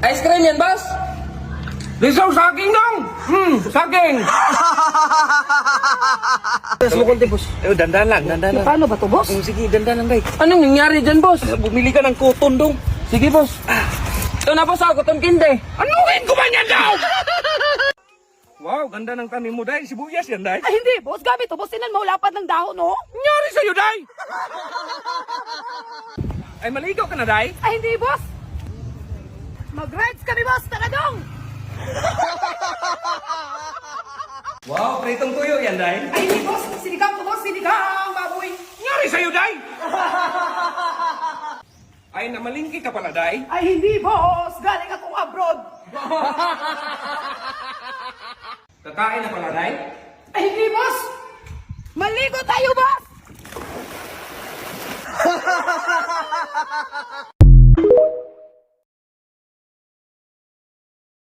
Ice cream yan, boss? Lisaw saging dong! Saging! Mo konti, boss. Dandan lang. Paano ba to, boss? Sige, dandan lang, day. Anong nangyari dyan, boss? Bumili ka ng kuton dong. Sige, boss. Ito na, boss, ako tong kinde. Anuhin ko ba niyan daw? Wow, ganda ng tanim mo, day. Sibuyas yan, day. Ay, hindi, boss. Gabi to, boss. Tinan mo, lapad ng dahon, no? Nangyari sa'yo, day? Ay, maligaw ka na, day? Ay, hindi, boss. Mag-rides kami, boss. Tara dong. Wow, pritong tuyo yan, day. Ay, hindi, boss. Sinigang to, boss. Sinigang, baboy. Nangyari sa'yo, day? Ay, namalingki ka pala, day. Ay, hindi, boss. Galing akong abroad. Kakain na pala, day. Ay, hindi, boss. Maligo tayo, boss.